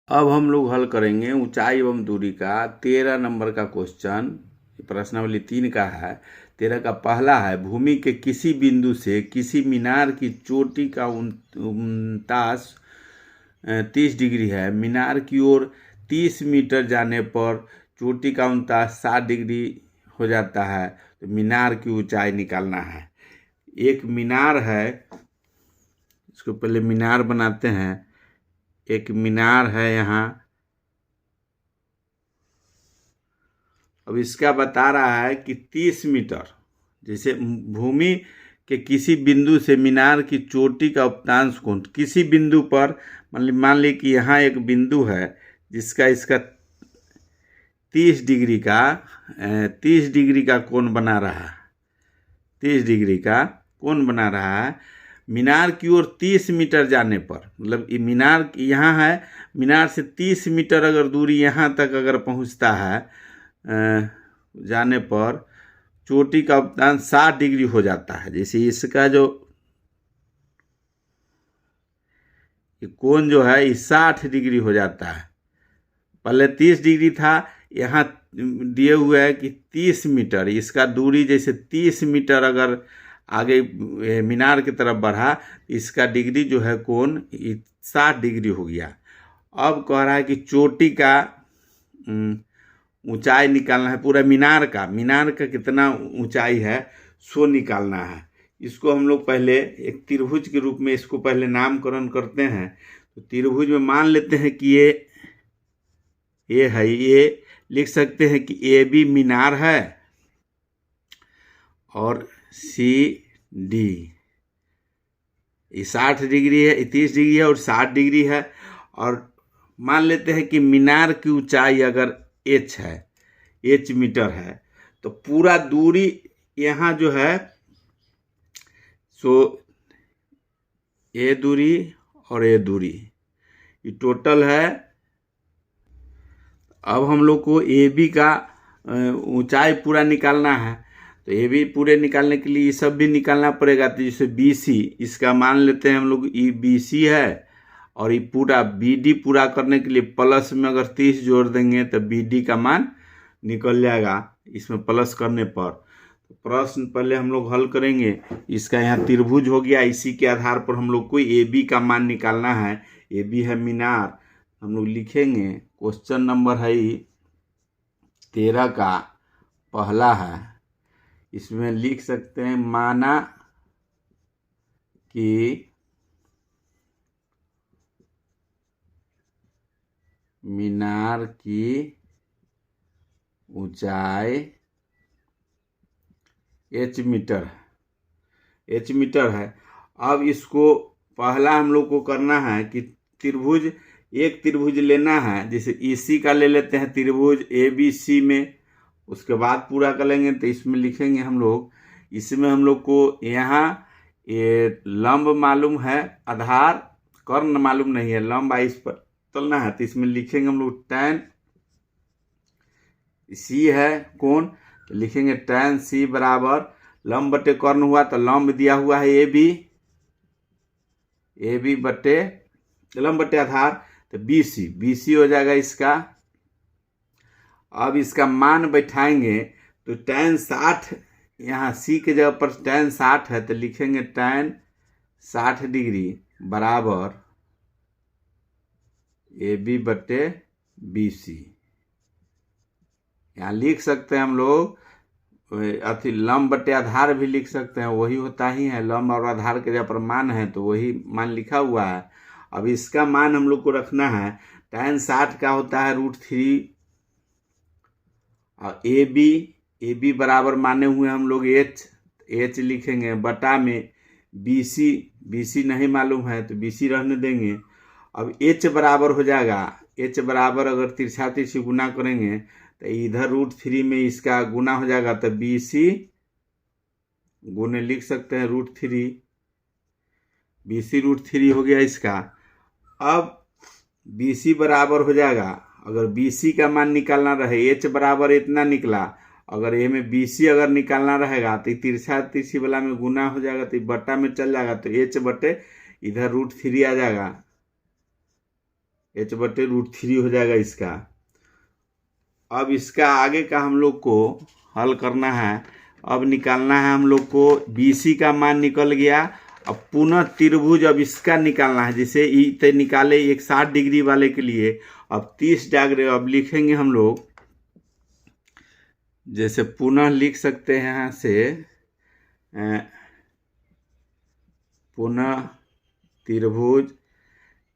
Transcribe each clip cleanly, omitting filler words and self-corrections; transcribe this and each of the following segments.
अब हम लोग हल करेंगे ऊंचाई एवं दूरी का 13 नंबर का क्वेश्चन। प्रश्नावली 3 का है। 13 का पहला है, भूमि के किसी बिंदु से किसी मीनार की चोटी का उनतास 30 डिग्री है। मीनार की ओर 30 मीटर जाने पर चोटी का उनतास 60 डिग्री हो जाता है। तो मीनार की ऊंचाई निकालना है। एक मीनार है, इसको पहले मीनार बनाते हैं। एक मीनार है यहाँ। अब इसका बता रहा है कि 30 मीटर, जैसे भूमि के किसी बिंदु से मीनार की चोटी का उपतांश कोण किसी बिंदु पर, मान ली कि यहाँ एक बिंदु है जिसका इसका 30 डिग्री का कोण बना रहा है। 30 डिग्री का कोण बना रहा है मीनार की ओर 30 मीटर जाने पर। मतलब ये मीनार यहाँ है, मीनार से 30 मीटर अगर दूरी यहाँ तक अगर पहुँचता है जाने पर चोटी का उपतांश 60 डिग्री हो जाता है। जैसे इसका जो कोण जो है ये 60 डिग्री हो जाता है। पहले 30 डिग्री था, यहाँ दिए हुए है कि 30 मीटर, इसका दूरी जैसे 30 मीटर अगर आगे मीनार की तरफ बढ़ा, इसका डिग्री जो है कोण 60 डिग्री हो गया। अब कह रहा है कि चोटी का ऊंचाई निकालना है, पूरा मीनार का कितना ऊंचाई है सो निकालना है। इसको हम लोग पहले एक त्रिभुज के रूप में इसको पहले नामकरण करते हैं। तो त्रिभुज में मान लेते हैं कि ये है, ये लिख सकते हैं कि ए बी मीनार है और सी डी, ये 60 डिग्री है, 30 डिग्री है और 60 डिग्री है। और मान लेते हैं कि मीनार की ऊंचाई अगर h है, h मीटर है, तो पूरा दूरी यहाँ जो है सो ये दूरी और ये दूरी ये टोटल है। अब हम लोग को ए बी का ऊंचाई पूरा निकालना है। तो ए बी पूरे निकालने के लिए ये सब भी निकालना पड़ेगा। तो जैसे बी सी, इसका मान लेते हैं हम लोग ये बी सी है, और ये पूरा बी डी पूरा करने के लिए प्लस में अगर 30 जोड़ देंगे तो बी डी का मान निकल जाएगा इसमें प्लस करने पर। तो प्रश्न पहले हम लोग हल करेंगे। इसका यहाँ त्रिभुज हो गया, इसी के आधार पर हम लोग को ए बी का मान निकालना है। ए बी है मीनार, हम लोग लिखेंगे। क्वेश्चन नंबर है 13 का पहला है। इसमें लिख सकते हैं, माना कि मीनार की ऊंचाई h मीटर है। अब इसको पहला हम लोग को करना है कि एक त्रिभुज लेना है। जैसे इसी का ले लेते हैं त्रिभुज ए बी सी में, उसके बाद पूरा कर लेंगे। तो इसमें लिखेंगे हम लोग, इसमें हम लोग को यहाँ ये लंब मालूम है, आधार कर्ण मालूम नहीं है, लंब इस पर चलना है। तो इसमें लिखेंगे हम लोग tan सी है कोण, तो लिखेंगे tan सी बराबर लंब बटे कर्ण हुआ, तो लंब दिया हुआ है ए बी बटे लंब बटे आधार, तो बी सी हो जाएगा इसका। अब इसका मान बैठाएंगे तो tan 60, यहाँ सी के जगह पर tan 60 है, तो लिखेंगे tan 60 डिग्री बराबर ए बी बटे बी सी। यहाँ लिख सकते हैं हम लोग अति लंब बटे आधार भी लिख सकते हैं, वही होता ही है। लंब और आधार के जगह पर मान है तो वही मान लिखा हुआ है। अब इसका मान हम लोग को रखना है, tan 60 का होता है √3, और ए बी बराबर माने हुए हम लोग h लिखेंगे बटा में बी सी नहीं मालूम है तो बी सी रहने देंगे। अब h बराबर हो जाएगा, h बराबर अगर तिरछा तिरछी गुना करेंगे तो इधर √3 में इसका गुना हो जाएगा, तो बी सी गुने लिख सकते हैं √3, बी सी √3 हो गया इसका। अब बी सी बराबर हो जाएगा, अगर बी सी का मान निकालना रहे, h बराबर इतना निकला, अगर ए में बी सी अगर निकालना रहेगा तो तिरछा तिरछी वाला में गुना हो जाएगा, तो बट्टा में चल जाएगा, तो h बटे इधर √3 आ जाएगा, h/√3 हो जाएगा इसका। अब इसका आगे का हम लोग को हल करना है। अब निकालना है हम लोग को BC का मान निकल गया। अब पुनः त्रिभुज अब इसका निकालना है। जैसे ई निकाले एक 60 डिग्री वाले के लिए, अब 30 डिग्री अब लिखेंगे हम लोग। जैसे पुनः लिख सकते हैं यहाँ से पुनः त्रिभुज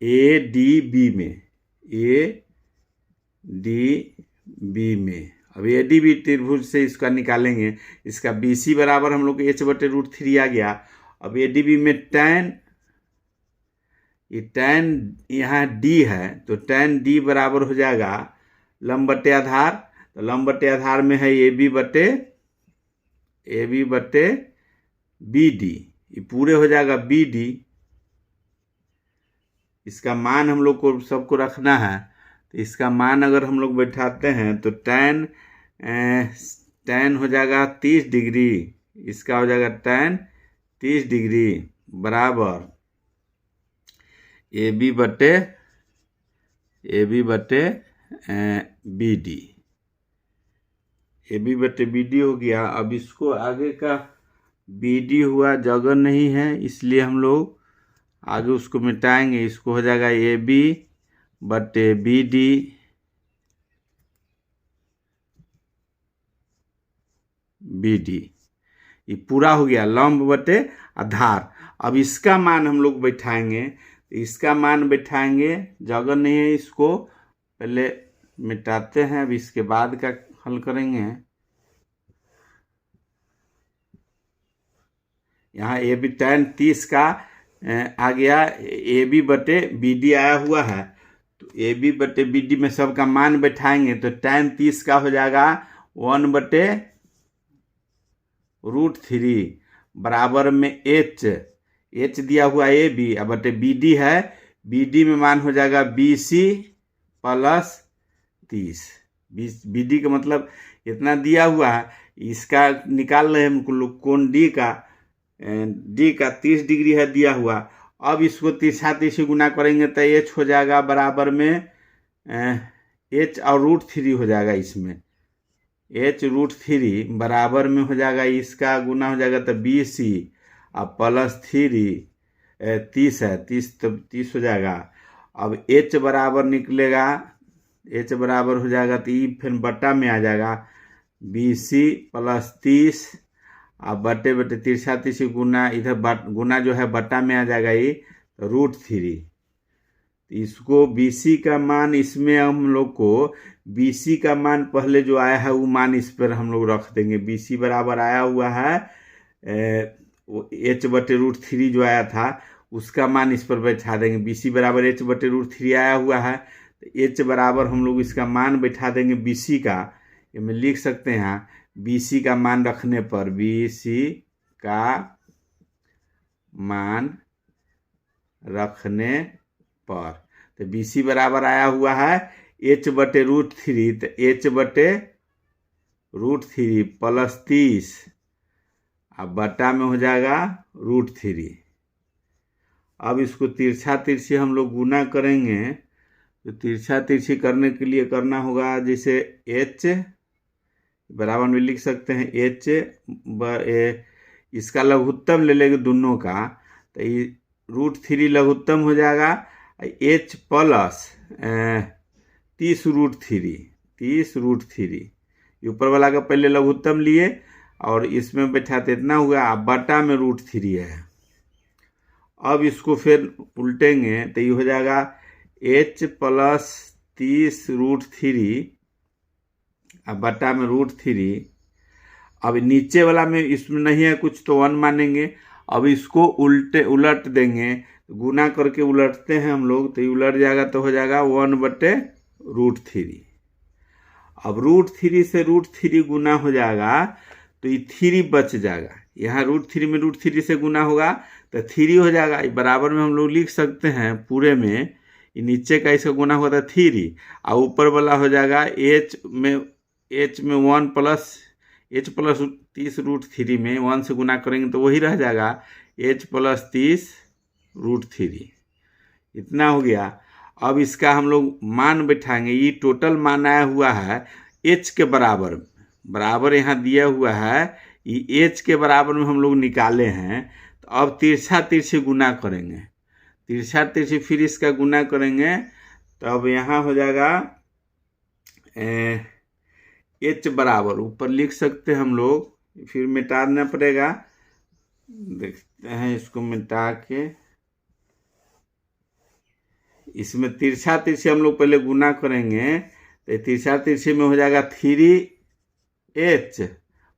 ADB में, ADB में अब ADB त्रिभुज से इसका निकालेंगे। इसका BC बराबर हम लोग h/√3 आ गया। अब ADB में tan यहाँ D है, तो tan D बराबर हो जाएगा लंब बटे आधार। तो लंब बटे आधार में है AB बटे BD, ये पूरे हो जाएगा BD। इसका मान हम लोग को सबको रखना है। तो इसका मान अगर हम लोग बैठाते हैं तो tan हो जाएगा 30 डिग्री, इसका हो जाएगा tan 30 डिग्री बराबर AB बटे BD। AB बटे BD हो गया। अब इसको आगे का BD हुआ, जगह नहीं है इसलिए हम लोग आगे उसको मिटाएंगे। इसको हो जाएगा AB बटे BD ये पूरा हो गया लंब बटे आधार। अब इसका मान हम लोग बैठाएंगे। तो इसका मान बैठाएंगे, जगह नहीं है, इसको पहले मिटाते हैं, अब इसके बाद का हल करेंगे। यहाँ AB tan 30 का आ गया, AB बटे BD आया हुआ है। तो AB बटे BD में सबका मान बैठाएंगे तो tan 30 का हो जाएगा 1/√3 बराबर में H दिया हुआ AB अब बटे BD है। BD में मान हो जाएगा BC + 30। BD का मतलब इतना दिया हुआ है, इसका निकाल रहे हैं हम लोग कोण D का 30 डिग्री है दिया हुआ। अब इसको 30 से गुना करेंगे तो H हो जाएगा बराबर में H और √3 हो जाएगा। इसमें H√3 बराबर में हो जाएगा, इसका गुना हो जाएगा तो BC अब +3 30 है, 30 तो 30 हो जाएगा। अब H बराबर निकलेगा, H बराबर हो जाएगा तो ये फिर बटा में आ जाएगा BC + 30 अब बटे 30 गुना, इधर गुना जो है बटा में आ जाएगा ये √3। इसको BC का मान, इसमें हम लोग को BC का मान पहले जो आया है वो मान इस पर हम लोग रख देंगे। BC बराबर आया हुआ है H/√3 जो आया था उसका मान इस पर बैठा देंगे। BC बराबर H/√3 आया हुआ है तो H बराबर हम लोग इसका मान बैठा देंगे BC का। ये में लिख सकते हैं BC का मान रखने पर, BC का मान रखने पर तो BC बराबर आया हुआ है H/√3 तो H/√3 + 30 अब बटा में हो जाएगा √3। अब इसको तिरछी हम लोग गुना करेंगे। तो तिरछी करने के लिए करना होगा, जैसे H बराबर में लिख सकते हैं H इसका लघुत्तम ले लेंगे दोनों का तो ये √3 लघुत्तम हो जाएगा। H + 30√3 ये ऊपर वाला का पहले लघुत्तम लिए और इसमें बैठाते इतना हुआ, अब बटा में √3 है। अब इसको फिर उल्टेंगे तो ये हो जाएगा H + 30√3 अब बटा में √3। अब नीचे वाला में इसमें नहीं है कुछ तो 1 मानेंगे। अब इसको उलट देंगे, गुना करके उलटते हैं हम लोग तो ये उलट जाएगा तो हो जाएगा 1/√3। अब √3 से √3 गुना हो जाएगा तो ये 3 बच जाएगा। यहाँ √3 में √3 से गुना होगा तो 3 हो जाएगा। ये बराबर में हम लोग लिख सकते हैं पूरे में, ये नीचे का इसका गुना होगा तो 3 और ऊपर वाला हो जाएगा H में 1 + H + 30√3 में 1 से गुना करेंगे तो वही रह जाएगा H + 30√3 इतना हो गया। अब इसका हम लोग मान बैठाएंगे। ये टोटल मान आया हुआ है h के बराबर यहाँ दिया हुआ है, ये h के बराबर में हम लोग निकाले हैं। तो अब तिरछा तिरछी गुना करेंगे, तिरछा तिरछी फिर इसका गुना करेंगे, तो अब यहाँ हो जाएगा h बराबर, ऊपर लिख सकते हैं हम लोग, फिर मिटाना पड़ेगा। देखते हैं इसको मिटा के, इसमें तिरछा तिरछी हम लोग पहले गुना करेंगे, तो तिरछा तिरछी में हो जाएगा 3h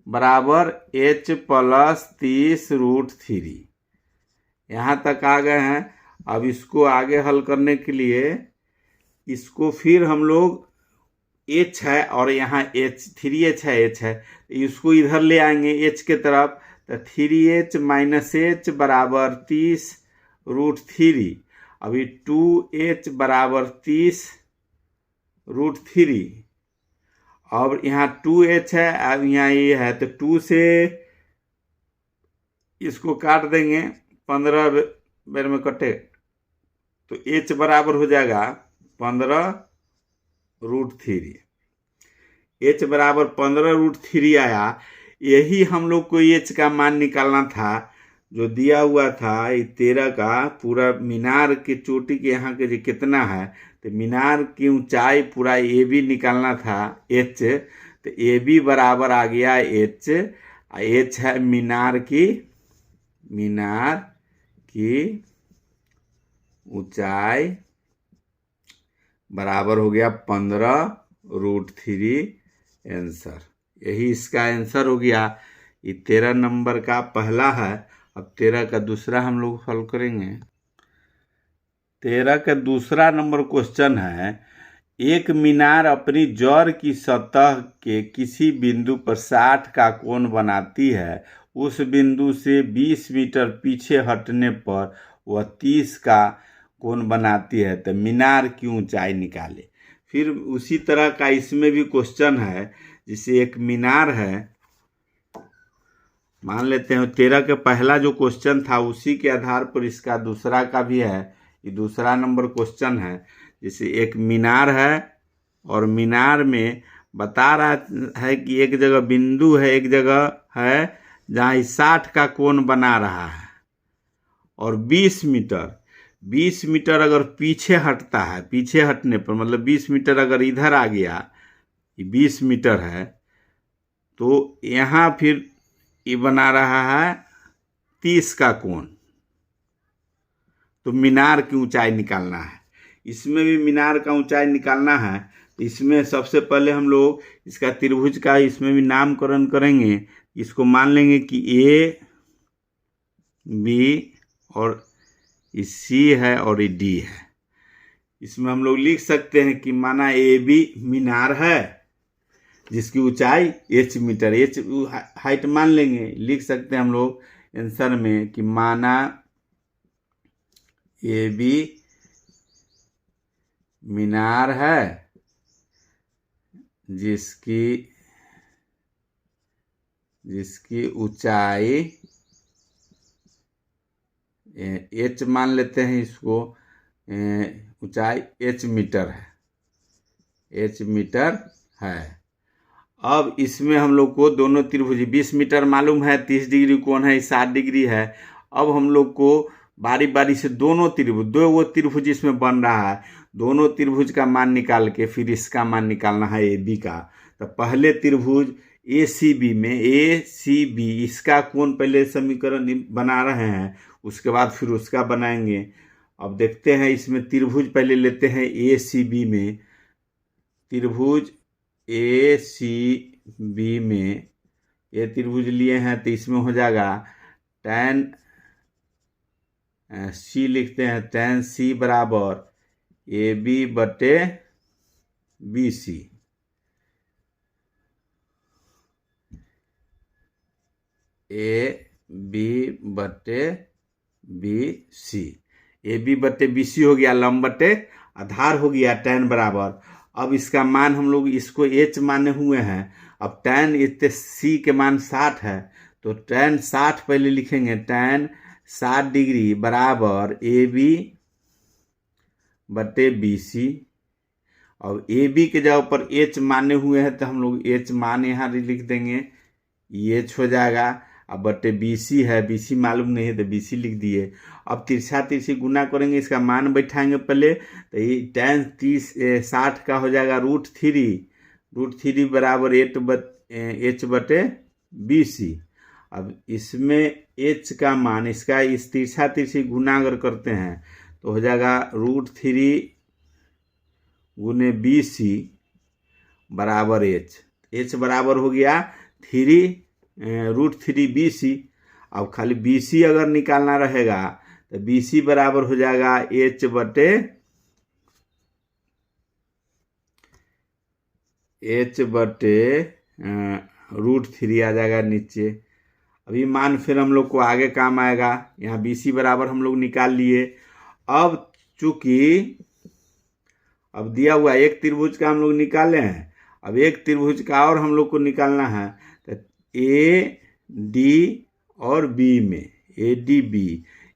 बराबर h प्लस 30√3। यहाँ तक आ गए हैं। अब इसको आगे हल करने के लिए इसको फिर हम लोग h है और यहाँ h 3h है, h है, इसको इधर ले आएंगे h के तरफ, तो 3h माइनस h बराबर 30√3। अभी 2h बराबर 30√3। अब यहाँ 2h है, अब यहाँ ये है, तो 2 से इसको काट देंगे, 15 बेर में कटे, तो h बराबर हो जाएगा 15√3। h बराबर 15√3 आया। यही हम लोग को h का मान निकालना था, जो दिया हुआ था 13 का पूरा मीनार की चोटी के यहाँ के कितना है, तो मीनार की ऊंचाई पूरा ए बी निकालना था h, तो ए बी बराबर आ गया h। h है मीनार की ऊंचाई बराबर हो गया 15√3 आंसर। यही इसका आंसर हो गया। ये 13 नंबर का पहला है। अब 13 का दूसरा हम लोग हल करेंगे। 13 का दूसरा नंबर क्वेश्चन है, एक मीनार अपनी जड़ की सतह के किसी बिंदु पर 60 का कोण बनाती है, उस बिंदु से 20 मीटर पीछे हटने पर वह 30 का कोण बनाती है, तो मीनार की ऊंचाई निकाले। फिर उसी तरह का इसमें भी क्वेश्चन है, जिसे एक मीनार है, मान लेते हैं 13 के पहला जो क्वेश्चन था उसी के आधार पर इसका दूसरा का भी है। ये दूसरा नंबर क्वेश्चन है, जैसे एक मीनार है और मीनार में बता रहा है कि एक जगह बिंदु है, एक जगह है जहाँ 60 का कोण बना रहा है, और 20 मीटर अगर पीछे हटता है, पीछे हटने पर मतलब 20 मीटर अगर इधर आ गया, ये 20 मीटर है, तो यहाँ फिर ये बना रहा है 30 का कोण। तो मीनार की ऊंचाई निकालना है। इसमें भी मीनार का ऊंचाई निकालना है। तो इसमें सबसे पहले हम लोग इसका त्रिभुज का इसमें भी नामकरण करेंगे। इसको मान लेंगे कि ए बी और सी है और ये डी है। इसमें हम लोग लिख सकते हैं कि माना ए बी मीनार है जिसकी ऊंचाई h मीटर, h हाइट मान लेंगे, लिख सकते हैं हम लोग आंसर में कि माना ए बी मीनार है जिसकी ऊंचाई h मान लेते हैं, इसको ऊंचाई h मीटर है। अब इसमें हम लोग को दोनों त्रिभुज 20 मीटर मालूम है, 30 डिग्री कोण है, 60 डिग्री है। अब हम लोग को बारी बारी से दोनों त्रिभुज, दो त्रिभुज इसमें बन रहा है, दोनों त्रिभुज का मान निकाल के फिर इसका मान निकालना है ए बी का। तो पहले त्रिभुज ए सी बी में इसका कोण पहले समीकरण बना रहे हैं, उसके बाद फिर उसका बनाएंगे। अब देखते हैं इसमें त्रिभुज पहले लेते हैं ए सी बी में। त्रिभुज ए सी बी में ये त्रिभुज लिए हैं, तो इसमें हो जाएगा tan सी, लिखते हैं tan सी बराबर ए बी बटे बी सी। ए बी बटे बी सी, ए बी बटे बी सी हो गया, लंब बटे आधार हो गया tan बराबर। अब इसका मान हम लोग इसको h माने हुए हैं। अब tan इतने c के मान 60 है, तो tan 60 पहले लिखेंगे, tan 60 डिग्री बराबर ए बी बटे BC। और AB के जगह पर H माने हुए हैं तो हम लोग H मान यहाँ लिख देंगे, ये H हो जाएगा। अब बटे BC है, BC मालूम नहीं है तो BC लिख दिए। अब तिरछा तिरछी गुना करेंगे, इसका मान बैठाएंगे पहले, तो ये tan 60 का हो जाएगा √3 बराबर H बटे BC। अब इसमें H का मान, इसका इस तिरछा तिरछी गुना अगर करते हैं तो हो जाएगा √3 गुने BC बराबर H बराबर हो गया √3 BC। अब खाली BC अगर निकालना रहेगा तो BC बराबर हो जाएगा H बटे √3 आ जाएगा नीचे। अभी मान फिर हम लोग को आगे काम आएगा। यहाँ BC बराबर हम लोग निकाल लिए। अब चूंकि अब दिया हुआ एक त्रिभुज का हम लोग निकाले हैं, अब एक त्रिभुज का और हम लोग को निकालना है, तो AD और B में ADB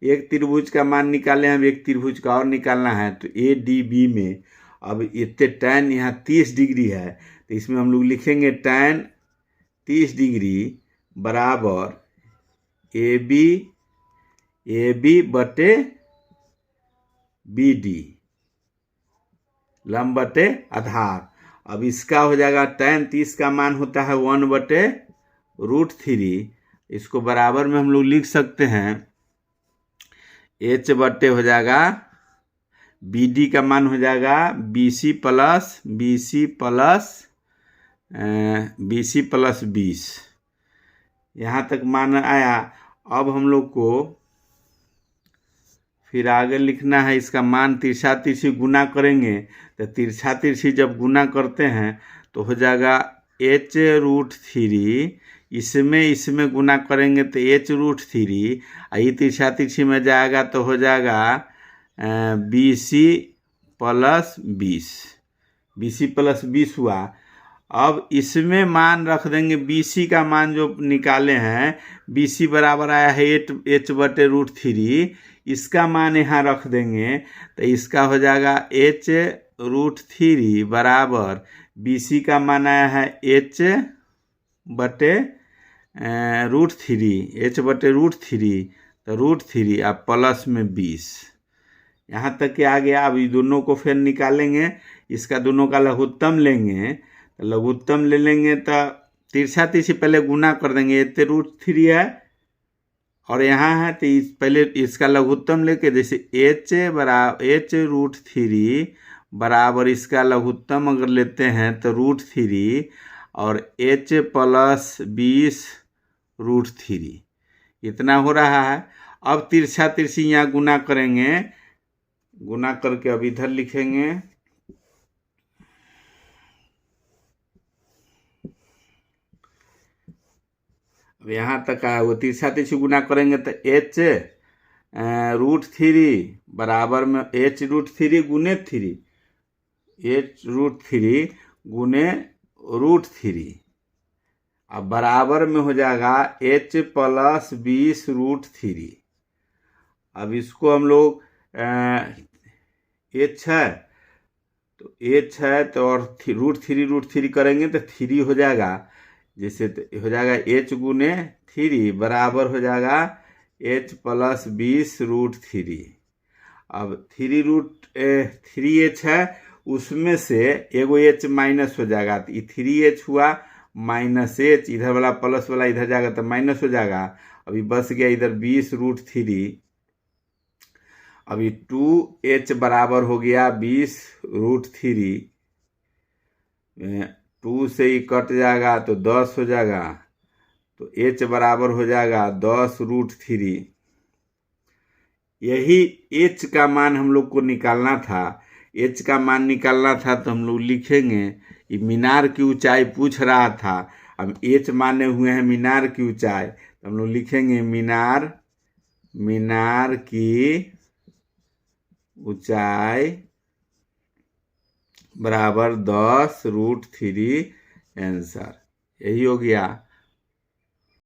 एक त्रिभुज का मान निकाले हैं, अब एक त्रिभुज का और निकालना है, तो ADB में अब इतने tan यहाँ 30 डिग्री है, तो इसमें हम लोग लिखेंगे tan 30 डिग्री बराबर AB बटे BD लंब बटे आधार। अब इसका हो जाएगा tan 30 का मान होता है 1 बटे √3। इसको बराबर में हम लोग लिख सकते हैं H बटे हो जाएगा BD का मान हो जाएगा BC प्लस 20। यहाँ तक मान आया। अब हम लोग को फिर आगे लिखना है, इसका मान तिरछा तिरछी गुना करेंगे, तो तिरछा तिरछी जब गुना करते हैं तो हो जाएगा H√3, इसमें गुना करेंगे तो H√3, ये तिरछा तिरछी में जाएगा तो हो जाएगा BC प्लस 20 हुआ। अब इसमें मान रख देंगे, BC का मान जो निकाले हैं, BC बराबर आया है H बटे √3, इसका मान यहाँ रख देंगे तो इसका हो जाएगा H√3 बराबर BC का मान आया है H बटे √3 तो √3 अब प्लस में 20। यहाँ तक के आ गया। अब ये दोनों को फिर निकालेंगे, इसका दोनों का लघुत्तम लेंगे, तो लघुत्तम ले लेंगे तो तिरछा तिरछी पहले गुना कर देंगे, इतने √3 है और यहाँ है तो पहले इसका लघुत्तम लेके, जैसे H√3 बराबर इसका लघुत्तम अगर लेते हैं तो √3 और H प्लस 20 √3 इतना हो रहा है। अब तिरछा तिरछी यहाँ गुना करेंगे, गुना करके अब इधर लिखेंगे, अब यहाँ तक आया। वो तिरछा तिरछी गुना करेंगे तो H√3 बराबर में H√3 गुने 3, H√3 गुने √3, अब बराबर में हो जाएगा H प्लस 20 √3। अब इसको हम लोग H है तो और √3 करेंगे तो 3 हो जाएगा, जैसे तो हो जाएगा H गुने 3 बराबर हो जाएगा H प्लस 20 √3। अब 3H है, उसमें से एगो H माइनस हो जाएगा, तो ये 3H हुआ माइनस H, इधर वाला प्लस वाला इधर जाएगा तो माइनस हो जाएगा। अभी बस गया इधर 20 √3। अभी 2H बराबर हो गया 20 √3, 2 से ही कट जाएगा तो 10 हो जाएगा, तो H बराबर हो जाएगा 10 √3। यही H का मान हम लोग को निकालना था। H का मान निकालना था तो हम लोग लिखेंगे, ये मीनार की ऊंचाई पूछ रहा था, अब H माने हुए हैं मीनार की ऊंचाई, तो हम लोग लिखेंगे मीनार की ऊंचाई बराबर 10 √3 आंसर। यही हो गया।